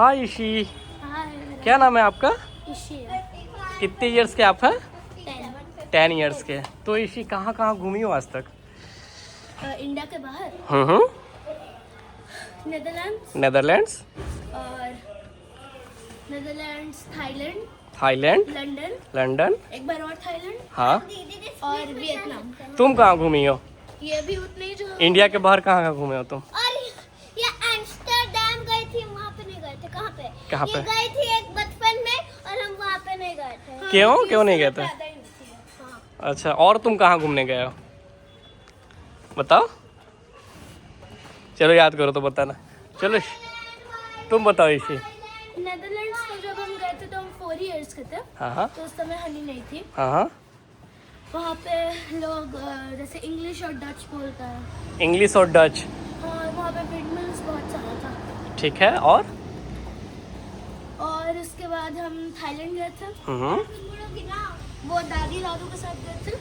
हाय ईशी, हाय, क्या नाम है आपका? ईशी। कितने इयर्स के आप हैं? 10। 10 इयर्स के। तो ईशी कहाँ कहाँ घूमी हो आज तक? इंडिया के बाहर हम्म। नेदरलैंड्स नेदरलैंड्स, और Netherlands, Thailand, Thailand, London, London, एक बार और थाईलैंड हाँ। और वियतनाम। तुम कहाँ घूमी हो? ये भी उतने ही जो इंडिया के बाहर कहाँ कहाँ घूमे हो तुम? और ये एम्स्टर्डम गई थी, वहाँ पे नहीं गए थे। कहाँ पे? कहाँ पे? ये गई थी एक बचपन में और हम वहाँ पे नहीं गए थे। क्यों नहीं गए थे? हाँ। अच्छा, और तुम कहाँ घूमने गए हो बताओ? चलो याद करो तो बताना। चलो तुम बताओ ईशी। नेदरलैंड्स में जब हम गए थे तो हम 4 इयर्स के थे। हाँ तो उस समय हनी नहीं थी। हाँ। वहाँ पे लोग जैसे इंग्लिश और डच बोलता है। इंग्लिश और डच, और वहाँ पे विंडमिल्स बहुत सारा था। ठीक है। और उसके बाद हम थाईलैंड गए थे। वो दादी दादू के साथ गए थे।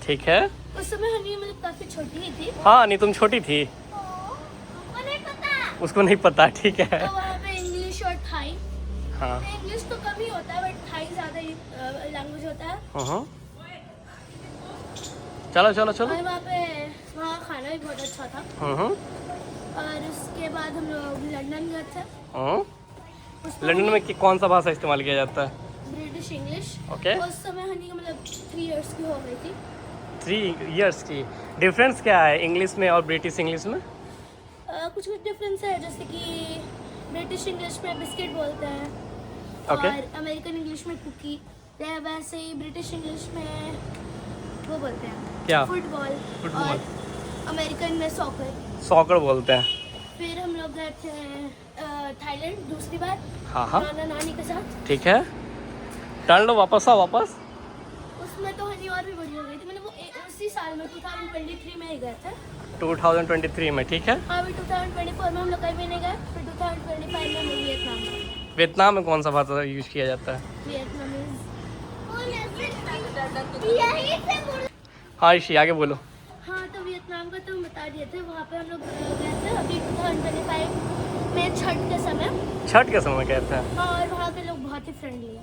ठीक है। उस समय हनी मतलब काफी छोटी ही थी। हाँ, नहीं तुम छोटी थी, हमको नहीं पता। उसको नहीं पता, ठीक है। तो वहाँ पे इंग्लिश और थाई, हाँ। इंग्लिश तो कम ही होता है बट थाई ज्यादा लैंग्वेज होता है। चलो चलो चलो। और वहाँ खाना भी बहुत अच्छा था। और उसके बाद हम लोग लंदन गए थे। उसमें लंदन में कौन सा भाषा इस्तेमाल किया जाता है? British English. ओके। उस समय हनी मतलब 3 इयर्स की हो गई थी। 3 इयर्स की। डिफरेंस क्या है इंग्लिश में और ब्रिटिश इंग्लिश में? कुछ कुछ डिफरेंस है, जैसे कि ब्रिटिश इंग्लिश में बिस्किट बोलते हैं। ओके। और अमेरिकन इंग्लिश में कुकी। वैसे ही ब्रिटिश इंग्लिश में वो बोलते हैं क्या? फुटबॉल। फुटबॉल। और अमेरिकन में सॉकर। सॉकर बोलते हैं। फिर हम लोग गए थे थाईलैंड दूसरी बार। हाँ हाँ, नाना नानी के साथ। ठीक है। टर्न लो, वापस आओ वापस। उसमें तो हनी और भी बड़ी हो गई थी, मतलब वो उसी साल में 2023 में ही गए थे। 2023 में, ठीक है। अभी 2024 में हम लोग कहीं भी नहीं गए। फिर 2025 में हम लोग वियतनाम गए। वियतनाम में कौन सा भाषा यूज किया जाता है? वियतनामीज। हाँ ईशी, आगे बोलो। हाँ, तो वियतनाम का तो हम बता दिए थे। वहाँ पे हम लोग गए थे अभी 2025 में छठ के समय। छठ के समय कहते हैं। हाँ, और वहाँ के लोग बहुत ही फ्रेंडली है।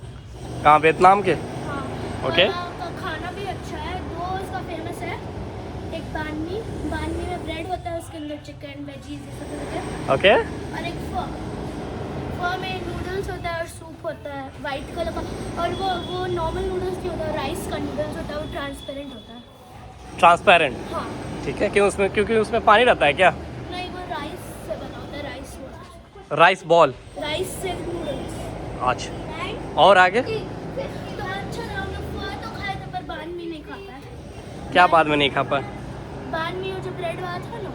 कहाँ, वियतनाम के? हाँ। ओके। और वहाँ का खाना भी अच्छा है। 2 उसका फेमस है। एक बानमी में ब्रेड होता है, उसके अंदर चिकन वेजीज ये सब होते हैं। ओके। और एक फो में नूडल्स होता है और सूप होता है वाइट कलर का। और वो नॉर्मल नूडल्स नहीं होता, राइस का नूडल्स होता है, वो ट्रांसपेरेंट होता है। ट्रांसपेरेंट, हाँ। ठीक है। क्यों उसमें, क्योंकि उसमें पानी रहता है क्या? नहीं, वो राइस से बना होता है। Rice ball. राइस से नूडल्स। अच्छा, और आगे? तो अच्छा था। हम लोग फो तो खाए थे पर बान में नहीं खा पाए। क्या बाद में नहीं खा पाए? बान में जो ब्रेड हुआ था ना,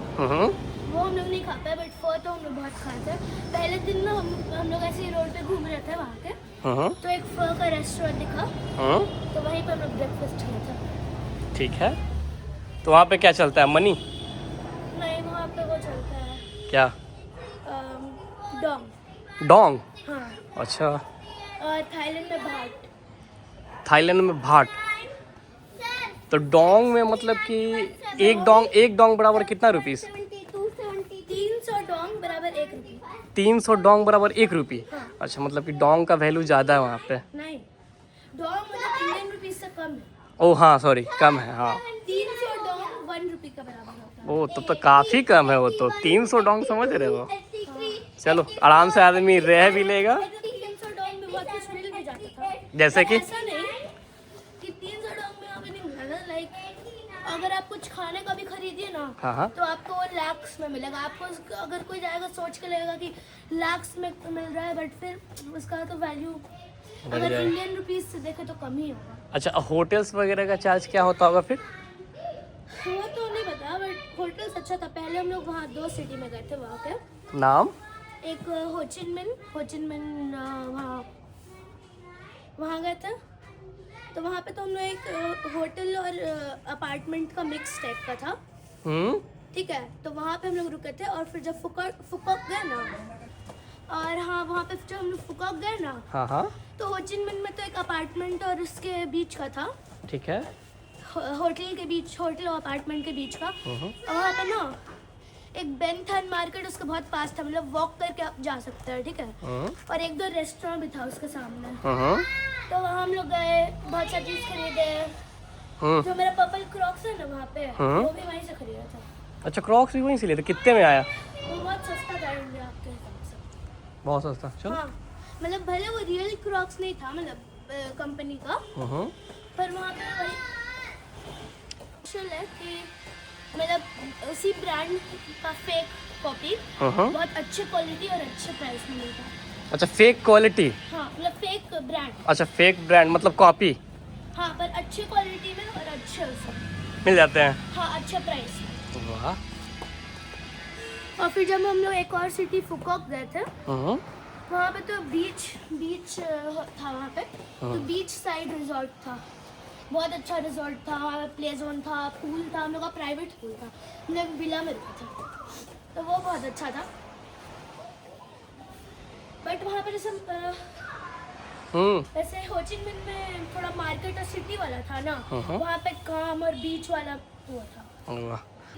वो हम लोग नहीं खा पाए। बट फो तो हम लोग बहुत खाए थे। पहले दिन ना हम लोग ऐसे ही रोड पे घूम रहे थे वहाँ के। तो एक फो का रेस्टोरेंट दिखा, तो वहीं पे हम लोग ब्रेकफास्ट किया था। ठीक है। तो वहाँ पे क्या चलता है, मनी? नहीं, वहाँ पे वो चलता है क्या? डोंग। डोंग। हाँ। अच्छा। और थाईलैंड में भाट। थाईलैंड में भाट। तो डोंग में मतलब कि एक डोंग बराबर कितना रुपीस? 300 डोंग बराबर 1 रुपये। 300 डोंग बराबर 1 रुपये। हाँ। अच्छा, मतलब कि डोंग का वैल्यू ज़्यादा है वहाँ पे। नहीं, डोंग मतलब इंडियन रुपीज से कम है। ओह हाँ, सॉरी, कम है। हाँ। 300 डोंग 1 रुपये का बराबर होता है। ओह, तब तो काफ़ी कम है वो तो। 300 डोंग समझ रहे हो? चलो, आराम से आदमी रह भी लेगा। 300 डोंग में बहुत कुछ मिल भी जाता था। जैसे कि? ऐसा नहीं कि 300 डोंग में हमें नहीं मिला था। लाइक अगर आप कुछ खाने का भी खरीदिए ना, हाँ। तो आपको वो लैक्स में मिलेगा। आपको अगर कोई जाएगा सोच के लगेगा कि लैक्स में मिल रहा है, बट फिर उसका तो वैल्यू अगर इंडियन रुपीज से देखे तो कम ही होगा। अच्छा, होटल्स वगैरह का चार्ज क्या होता होगा फिर? वो तो नहीं पता, बट होटल्स अच्छा था। पहले हम लोग वहाँ 2 सिटी में गए थे। वहाँ पे नाम? एक होचिन मिन वहाँ गए थे। तो वहाँ पे तो हम लोग एक होटल और अपार्टमेंट का मिक्स टाइप का था। ठीक है। तो वहाँ पे हम लोग रुके थे। और फिर जब फुकॉक गए ना, और हाँ, वहाँ पे जब हम लोग फुकॉक गए ना, हाँ। तो होचिन में तो एक अपार्टमेंट और उसके बीच का था। ठीक है। होटल और अपार्टमेंट के बीच का। और वहाँ पे ना एक बेंथन मार्केट उसके बहुत पास था, मतलब वॉक करके आप जा सकते हैं, ठीक है। और एक दो रेस्टोरेंट भी था उसके सामने, तो वहाँ हम लोग गए, बहुत सारी चीज खरीदे। जो मेरा पर्पल क्रॉक्स है ना वहाँ पे, वो भी वहीं से खरीदा था। अच्छा, क्रॉक्स भी वहीं से लिए थे? कितने में आया? वो बहुत सस्ता था इंडिया के हिसाब से। बहुत सस्ता। चल। हाँ, मतलब भले वो रियल क्रॉक्स नहीं था, मतलब कंपनी का, पर वहाँ पे वही है कि मतलब उसी ब्रांड का फेक कॉपी बहुत अच्छे क्वालिटी और अच्छे प्राइस में मिलता है। अच्छा, फेक क्वालिटी। हाँ, मतलब फेक ब्रांड। अच्छा, फेक ब्रांड मतलब कॉपी। हाँ, पर अच्छे क्वालिटी में और अच्छे उसमें मिल जाते हैं। हाँ, अच्छे प्राइस में। वाह। और फिर जब हम लोग एक और सिटी फुकॉक गए थे, वहाँ पे तो बीच था वहाँ पे, तो बीच साइड रिजॉर्ट था, बहुत अच्छा रिजॉर्ट था, प्ले जोन था, पूल था, हम लोग का प्राइवेट पूल था, हम लोग विला में रुके थे, तो वो बहुत अच्छा था। बट वहाँ पे जैसे होचिन मिन में थोड़ा मार्केट और सिटी वाला था ना, वहाँ पे काम और बीच वाला हुआ था।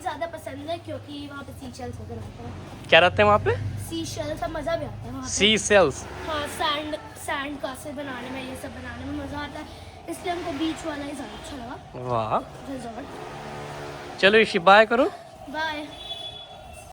ज़्यादा पसंद है क्योंकि वहाँ पे सीशेल्स वगैरह आता है। क्या रहते हैं वहाँ पे? सीशेल्स का मज़ा भी आता है वहाँ पे। सीशेल्स। हाँ, सैंड कासे बनाने में, ये सब बनाने में मज़ा आता है, इसलिए हमको बीच वाला ही ज़्यादा अच्छा लगा। वाह। रिजॉर्ट। चलो ऋषि, बाय करो। बाय।